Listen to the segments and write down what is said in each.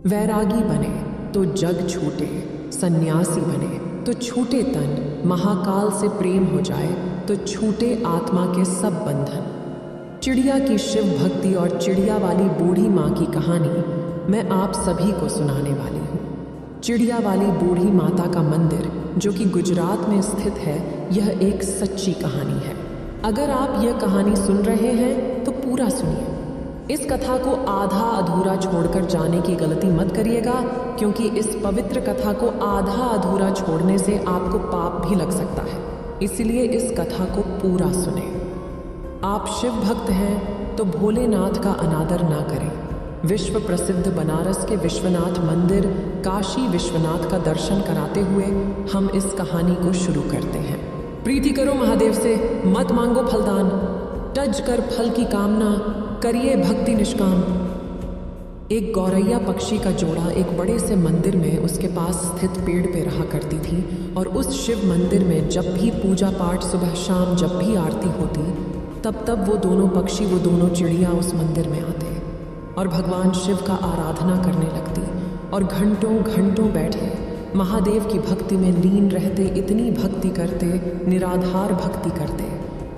वैरागी बने तो जग छूटे, सन्यासी बने तो छूटे तन, महाकाल से प्रेम हो जाए तो छूटे आत्मा के सब बंधन। चिड़िया की शिव भक्ति और चिड़िया वाली बूढ़ी माँ की कहानी मैं आप सभी को सुनाने वाली हूँ। चिड़िया वाली बूढ़ी माता का मंदिर जो कि गुजरात में स्थित है, यह एक सच्ची कहानी है। अगर आप यह कहानी सुन रहे हैं तो पूरा सुनिए। इस कथा को आधा अधूरा छोड़कर जाने की गलती मत करिएगा, क्योंकि इस पवित्र कथा को आधा अधूरा छोड़ने से आपको पाप भी लग सकता है। इसलिए इस कथा को पूरा सुने। आप शिव भक्त हैं तो भोलेनाथ का अनादर ना करें। विश्व प्रसिद्ध बनारस के विश्वनाथ मंदिर काशी विश्वनाथ का दर्शन कराते हुए हम इस कहानी को शुरू करते हैं। प्रीति करो महादेव से, मत मांगो फलदान, तज कर फल की कामना, करिए भक्ति निष्काम। एक गौरैया पक्षी का जोड़ा एक बड़े से मंदिर में उसके पास स्थित पेड़ पे रहा करती थी, और उस शिव मंदिर में जब भी पूजा पाठ, सुबह शाम जब भी आरती होती, तब वो दोनों पक्षी, वो दोनों चिड़िया उस मंदिर में आते और भगवान शिव का आराधना करने लगती और घंटों घंटों बैठे महादेव की भक्ति में लीन रहते। इतनी भक्ति करते, निराधार भक्ति करते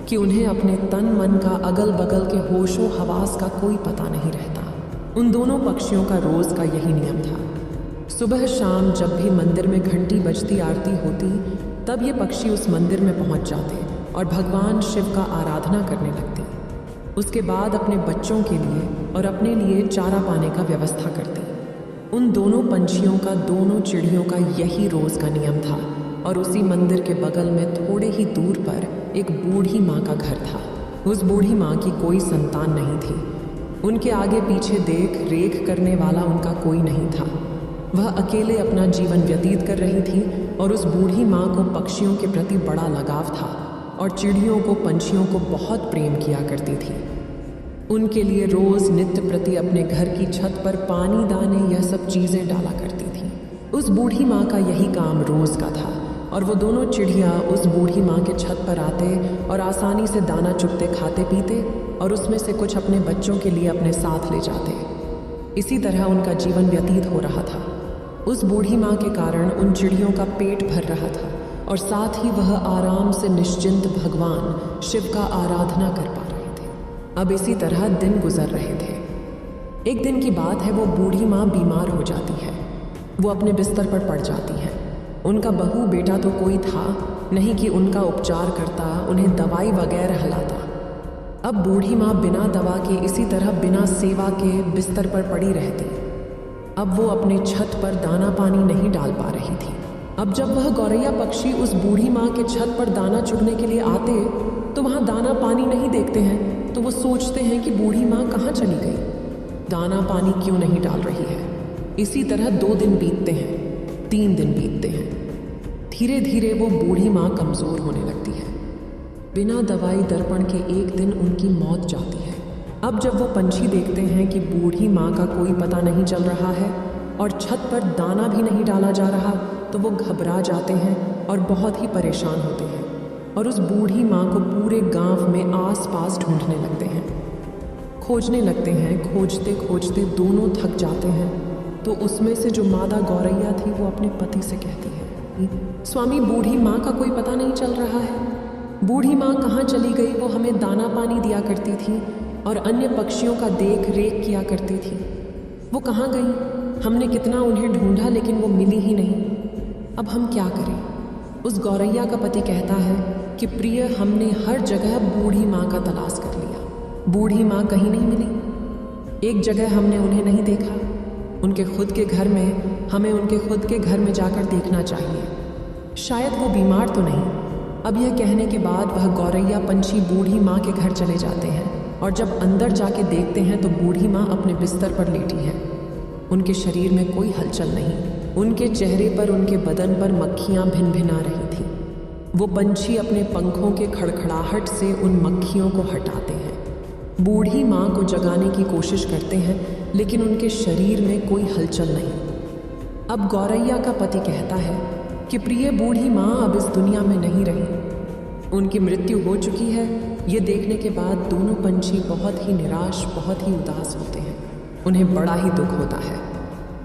कि उन्हें अपने तन मन का, अगल बगल के होशो हवास का कोई पता नहीं रहता। उन दोनों पक्षियों का रोज का यही नियम था। सुबह शाम जब भी मंदिर में घंटी बजती, आरती होती, तब ये पक्षी उस मंदिर में पहुंच जाते और भगवान शिव का आराधना करने लगते। उसके बाद अपने बच्चों के लिए और अपने लिए चारा पाने का व्यवस्था करते। उन दोनों पंछियों का, दोनों चिड़ियों का यही रोज का नियम था। और उसी मंदिर के बगल में थोड़े ही दूर पर एक बूढ़ी माँ का घर था। उस बूढ़ी माँ की कोई संतान नहीं थी। उनके आगे पीछे देख रेख करने वाला उनका कोई नहीं था। वह अकेले अपना जीवन व्यतीत कर रही थी और उस बूढ़ी माँ को पक्षियों के प्रति बड़ा लगाव था और चिड़ियों को, पंछियों को बहुत प्रेम किया करती थी। उनके लिए रोज नित्य प्रति अपने घर की छत पर पानी, दाने, यह सब चीज़ें डाला करती थी। उस बूढ़ी माँ का यही काम रोज का था और वो दोनों चिड़िया उस बूढ़ी माँ के छत पर आते और आसानी से दाना चुगते, खाते पीते और उसमें से कुछ अपने बच्चों के लिए अपने साथ ले जाते। इसी तरह उनका जीवन व्यतीत हो रहा था। उस बूढ़ी माँ के कारण उन चिड़ियों का पेट भर रहा था और साथ ही वह आराम से निश्चिंत भगवान शिव का आराधना कर पा रहे थे। अब इसी तरह दिन गुजर रहे थे। एक दिन की बात है, वो बूढ़ी माँ बीमार हो जाती है। वो अपने बिस्तर पर पड़ जाती है। उनका बहू बेटा तो कोई था नहीं कि उनका उपचार करता, उन्हें दवाई वगैरह हलाता। अब बूढ़ी माँ बिना दवा के, इसी तरह बिना सेवा के बिस्तर पर पड़ी रहती। अब वो अपने छत पर दाना पानी नहीं डाल पा रही थी। अब जब वह गौरैया पक्षी उस बूढ़ी माँ के छत पर दाना चुगने के लिए आते तो वहाँ दाना पानी नहीं देखते हैं, तो वो सोचते हैं कि बूढ़ी माँ कहाँ चली गई, दाना पानी क्यों नहीं डाल रही है। इसी तरह 2 दिन बीतते हैं, 3 दिन बीतते हैं। धीरे धीरे वो बूढ़ी माँ कमज़ोर होने लगती है। बिना दवाई दर्पण के एक दिन उनकी मौत जाती है। अब जब वो पंछी देखते हैं कि बूढ़ी माँ का कोई पता नहीं चल रहा है और छत पर दाना भी नहीं डाला जा रहा, तो वो घबरा जाते हैं और बहुत ही परेशान होते हैं और उस बूढ़ी माँ को पूरे गांव में आस-पास ढूंढने लगते हैं, खोजने लगते हैं। खोजते खोजते दोनों थक जाते हैं। तो उसमें से जो मादा गौरैया थी वो अपने पति से कहती है, स्वामी, बूढ़ी माँ का कोई पता नहीं चल रहा है। बूढ़ी माँ कहाँ चली गई? वो हमें दाना पानी दिया करती थी और अन्य पक्षियों का देख रेख किया करती थी। वो कहाँ गई? हमने कितना उन्हें ढूंढा लेकिन वो मिली ही नहीं। अब हम क्या करें? उस गौरैया का पति कहता है कि प्रिय, हमने हर जगह बूढ़ी माँ का तलाश कर लिया, बूढ़ी माँ कहीं नहीं मिली। एक जगह हमने उन्हें नहीं देखा, उनके खुद के घर में। हमें उनके खुद के घर में जाकर देखना चाहिए, शायद वो बीमार तो नहीं। अब यह कहने के बाद वह गौरैया पंछी बूढ़ी माँ के घर चले जाते हैं और जब अंदर जाके देखते हैं तो बूढ़ी माँ अपने बिस्तर पर लेटी है। उनके शरीर में कोई हलचल नहीं। उनके चेहरे पर, उनके बदन पर मक्खियाँ भिनभिना रही थी। वो पंछी अपने पंखों के खड़खड़ाहट से उन मक्खियों को हटाते हैं। बूढ़ी माँ को जगाने की कोशिश करते हैं लेकिन उनके शरीर में कोई हलचल नहीं। अब गौरैया का पति कहता है कि प्रिय, बूढ़ी माँ अब इस दुनिया में नहीं रही, उनकी मृत्यु हो चुकी है। ये देखने के बाद दोनों पंछी बहुत ही निराश, बहुत ही उदास होते हैं। उन्हें बड़ा ही दुख होता है।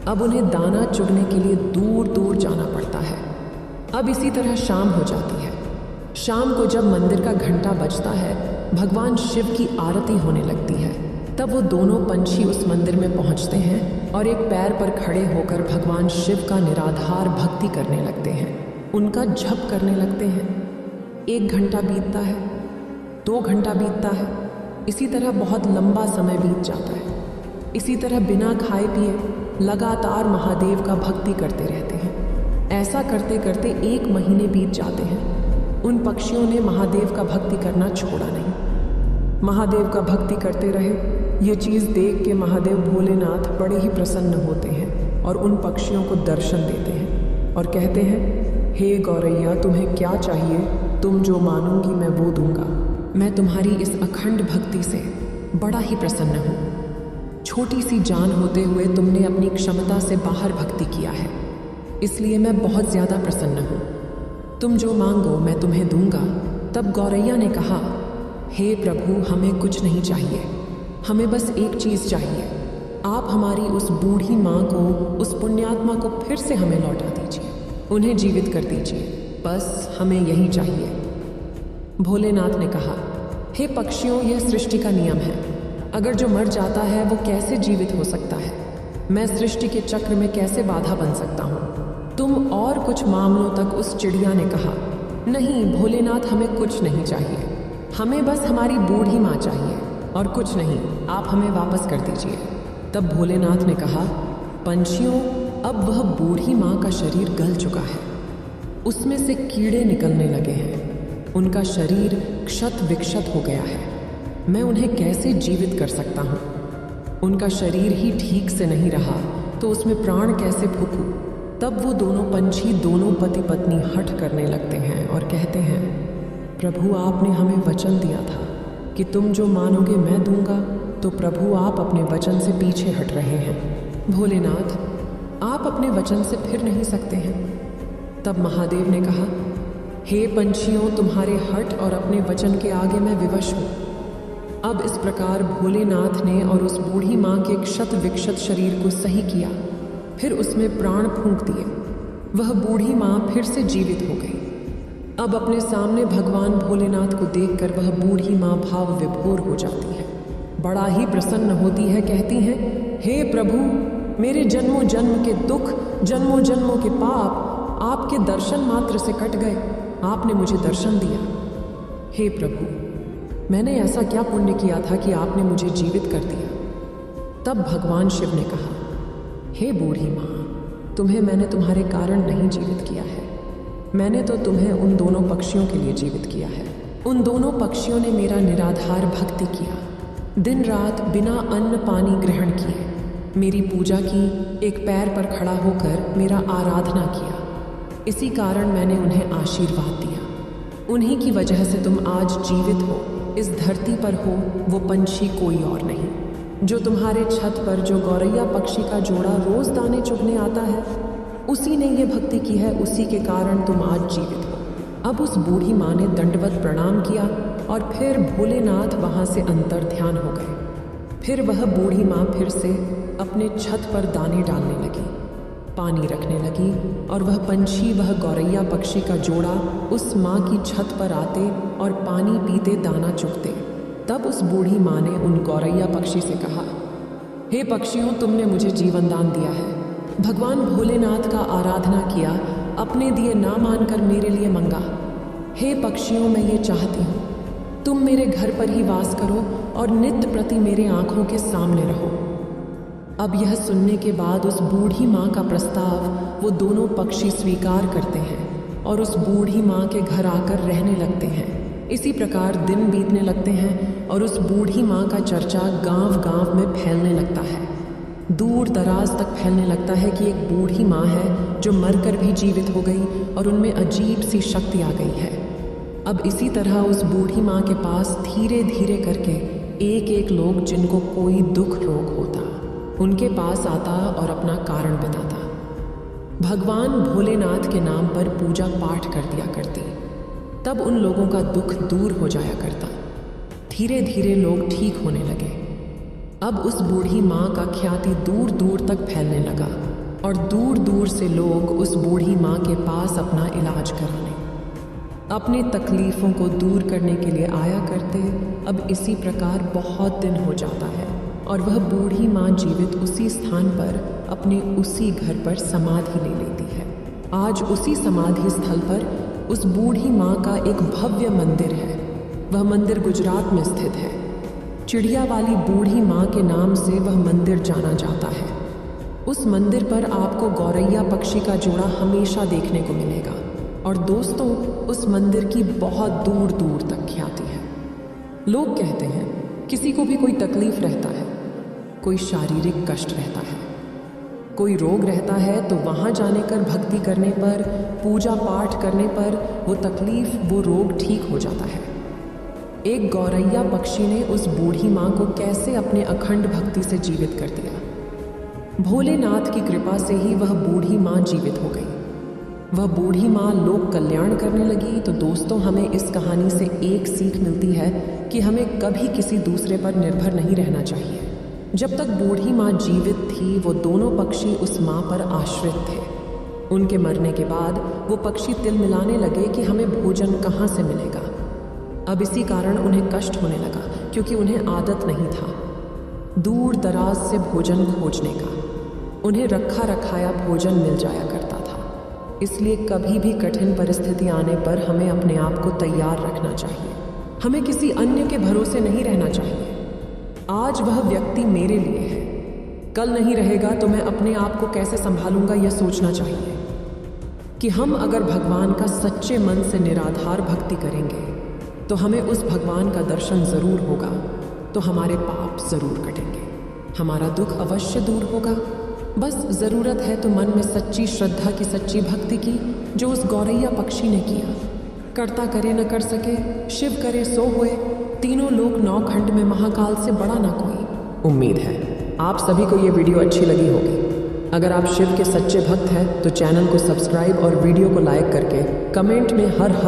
अब उन्हें दाना चुगने के लिए दूर दूर जाना पड़ता है। अब इसी तरह शाम हो जाती है। शाम को जब मंदिर का घंटा बजता है, भगवान शिव की आरती होने लगती है। तब वो दोनों पंछी उस मंदिर में पहुंचते हैं और एक पैर पर खड़े होकर भगवान शिव का निराधार भक्ति करने लगते हैं, उनका जप करने लगते हैं। 1 घंटा बीतता है, 2 घंटा बीतता है, इसी तरह बहुत लंबा समय बीत जाता है। इसी तरह बिना खाए पिए लगातार महादेव का भक्ति करते रहते हैं। ऐसा करते करते 1 महीने बीत जाते हैं। उन पक्षियों ने महादेव का भक्ति करना छोड़ा नहीं। महादेव का भक्ति करते रहे। ये चीज़ देख के महादेव भोलेनाथ बड़े ही प्रसन्न होते हैं और उन पक्षियों को दर्शन देते हैं और कहते हैं, हे गौरैया, तुम्हें क्या चाहिए? तुम जो मानूंगी मैं वो दूंगा। मैं तुम्हारी इस अखंड भक्ति से बड़ा ही प्रसन्न हूँ। छोटी सी जान होते हुए तुमने अपनी क्षमता से बाहर भक्ति किया है, इसलिए मैं बहुत ज़्यादा प्रसन्न हूँ। तुम जो मांगो मैं तुम्हें दूंगा। तब गौरैया ने कहा, हे प्रभु, हमें कुछ नहीं चाहिए, हमें बस एक चीज़ चाहिए। आप हमारी उस बूढ़ी माँ को, उस पुण्यात्मा को फिर से हमें लौटा दीजिए, उन्हें जीवित कर दीजिए, बस हमें यही चाहिए। भोलेनाथ ने कहा, हे पक्षियों, यह सृष्टि का नियम है। अगर जो मर जाता है वो कैसे जीवित हो सकता है? मैं सृष्टि के चक्र में कैसे बाधा बन सकता हूँ? तुम और कुछ मामलों तक उस चिड़िया ने कहा, नहीं भोलेनाथ, हमें कुछ नहीं चाहिए, हमें बस हमारी बूढ़ी माँ चाहिए और कुछ नहीं, आप हमें वापस कर दीजिए। तब भोलेनाथ ने कहा, पंछियों, अब वह बूढ़ी माँ का शरीर गल चुका है, उसमें से कीड़े निकलने लगे हैं, उनका शरीर क्षत विक्षत हो गया है। मैं उन्हें कैसे जीवित कर सकता हूँ? उनका शरीर ही ठीक से नहीं रहा तो उसमें प्राण कैसे फूंकूं? तब वो दोनों पंछी, दोनों पति पत्नी हठ करने लगते हैं और कहते हैं, प्रभु, आपने हमें वचन दिया था कि तुम जो मानोगे मैं दूंगा, तो प्रभु आप अपने वचन से पीछे हट रहे हैं। भोलेनाथ, आप अपने वचन से फिर नहीं सकते हैं। तब महादेव ने कहा, हे पंछियों, तुम्हारे हठ और अपने वचन के आगे मैं विवश हूँ। अब इस प्रकार भोलेनाथ ने और उस बूढ़ी माँ के क्षत विक्षत शरीर को सही किया, फिर उसमें प्राण फूंक दिए। वह बूढ़ी माँ फिर से जीवित हो गई। अब अपने सामने भगवान भोलेनाथ को देखकर वह बूढ़ी माँ भाव विभोर हो जाती है, बड़ा ही प्रसन्न होती है। कहती है, हे प्रभु, मेरे जन्मों जन्म के दुख, जन्मों जन्मों के पाप आपके दर्शन मात्र से कट गए। आपने मुझे दर्शन दिया। हे प्रभु, मैंने ऐसा क्या पुण्य किया था कि आपने मुझे जीवित कर दिया? तब भगवान शिव ने कहा, हे बूढ़ी माँ, तुम्हें मैंने तुम्हारे कारण नहीं जीवित किया है, मैंने तो तुम्हें उन दोनों पक्षियों के लिए जीवित किया है। उन दोनों पक्षियों ने मेरा निराधार भक्ति किया, दिन रात बिना अन्न पानी ग्रहण किए मेरी पूजा की, एक पैर पर खड़ा होकर मेरा आराधना किया। इसी कारण मैंने उन्हें आशीर्वाद दिया। उन्हीं की वजह से तुम आज जीवित हो, इस धरती पर हो। वो पंछी कोई और नहीं। जो तुम्हारे छत पर जो गौरैया पक्षी का जोड़ा रोज दाने चुगने आता है, उसी ने ये भक्ति की है, उसी के कारण तुम आज जीवित हो। अब उस बूढ़ी माँ ने दंडवत प्रणाम किया और फिर भोलेनाथ वहाँ से अंतर ध्यान हो गए। फिर वह बूढ़ी माँ फिर से अपने छत पर दाने डालने लगी, पानी रखने लगी और वह पंछी, वह गौरैया पक्षी का जोड़ा उस माँ की छत पर आते और पानी पीते, दाना चुगते। तब उस बूढ़ी माँ ने उन गौरैया पक्षी से कहा, हे पक्षियों, तुमने मुझे जीवन दान दिया है, भगवान भोलेनाथ का आराधना किया, अपने दिए ना मानकर मेरे लिए मंगा। हे पक्षियों, मैं ये चाहती हूँ तुम मेरे घर पर ही वास करो और नित्य प्रति मेरे आँखों के सामने रहो। अब यह सुनने के बाद उस बूढ़ी माँ का प्रस्ताव वो दोनों पक्षी स्वीकार करते हैं और उस बूढ़ी माँ के घर आकर रहने लगते हैं। इसी प्रकार दिन बीतने लगते हैं और उस बूढ़ी माँ का चर्चा गांव-गांव में फैलने लगता है, दूर दराज तक फैलने लगता है कि एक बूढ़ी माँ है जो मरकर भी जीवित हो गई और उनमें अजीब सी शक्ति आ गई है। अब इसी तरह उस बूढ़ी माँ के पास धीरे धीरे करके एक एक लोग, जिनको कोई दुख रोग होता, उनके पास आता और अपना कारण बताता। भगवान भोलेनाथ के नाम पर पूजा पाठ कर दिया करती, तब उन लोगों का दुख दूर हो जाया करता। धीरे धीरे लोग ठीक होने लगे। अब उस बूढ़ी माँ का ख्याति दूर दूर तक फैलने लगा। और दूर दूर से लोग उस बूढ़ी माँ के पास अपना इलाज कराने, अपनी तकलीफ़ों को दूर करने के लिए आया करते। अब इसी प्रकार बहुत दिन हो जाता है और वह बूढ़ी माँ जीवित उसी स्थान पर अपने उसी घर पर समाधि ले लेती है। आज उसी समाधि स्थल पर उस बूढ़ी माँ का एक भव्य मंदिर है। वह मंदिर गुजरात में स्थित है। चिड़िया वाली बूढ़ी माँ के नाम से वह मंदिर जाना जाता है। उस मंदिर पर आपको गौरैया पक्षी का जोड़ा हमेशा देखने को मिलेगा और दोस्तों, उस मंदिर की बहुत दूर दूर तक ख्याति है। लोग कहते हैं किसी को भी कोई तकलीफ रहता है, कोई शारीरिक कष्ट रहता है, कोई रोग रहता है, तो वहाँ जाने कर भक्ति करने पर, पूजा पाठ करने पर वो तकलीफ, वो रोग ठीक हो जाता है। एक गौरैया पक्षी ने उस बूढ़ी माँ को कैसे अपने अखंड भक्ति से जीवित कर दिया। भोलेनाथ की कृपा से ही वह बूढ़ी माँ जीवित हो गई। वह बूढ़ी माँ लोक कल्याण करने लगी। तो दोस्तों, हमें इस कहानी से एक सीख मिलती है कि हमें कभी किसी दूसरे पर निर्भर नहीं रहना चाहिए। जब तक बूढ़ी माँ जीवित थी, वो दोनों पक्षी उस माँ पर आश्रित थे। उनके मरने के बाद वो पक्षी तिल मिलाने लगे कि हमें भोजन कहाँ से मिलेगा। अब इसी कारण उन्हें कष्ट होने लगा, क्योंकि उन्हें आदत नहीं था दूर दराज से भोजन खोजने का। उन्हें रखा रखाया भोजन मिल जाया करता था। इसलिए कभी भी कठिन परिस्थिति आने पर हमें अपने आप को तैयार रखना चाहिए। हमें किसी अन्य के भरोसे नहीं रहना चाहिए। आज वह व्यक्ति मेरे लिए है, कल नहीं रहेगा, तो मैं अपने आप को कैसे संभालूंगा, यह सोचना चाहिए कि हम अगर भगवान का सच्चे मन से निराधार भक्ति करेंगे तो हमें उस भगवान का दर्शन जरूर होगा, तो हमारे पाप जरूर कटेंगे, हमारा दुख अवश्य दूर होगा। बस ज़रूरत है तो मन में सच्ची श्रद्धा की, सच्ची भक्ति की, जो उस गौरैया पक्षी ने किया। करता करे न कर सके, शिव करे सो होए, तीनों लोक नौ खंड में महाकाल से बड़ा ना कोई। उम्मीद है आप सभी को ये वीडियो अच्छी लगी होगी। अगर आप शिव के सच्चे भक्त हैं तो चैनल को सब्सक्राइब और वीडियो को लाइक करके कमेंट में हर हर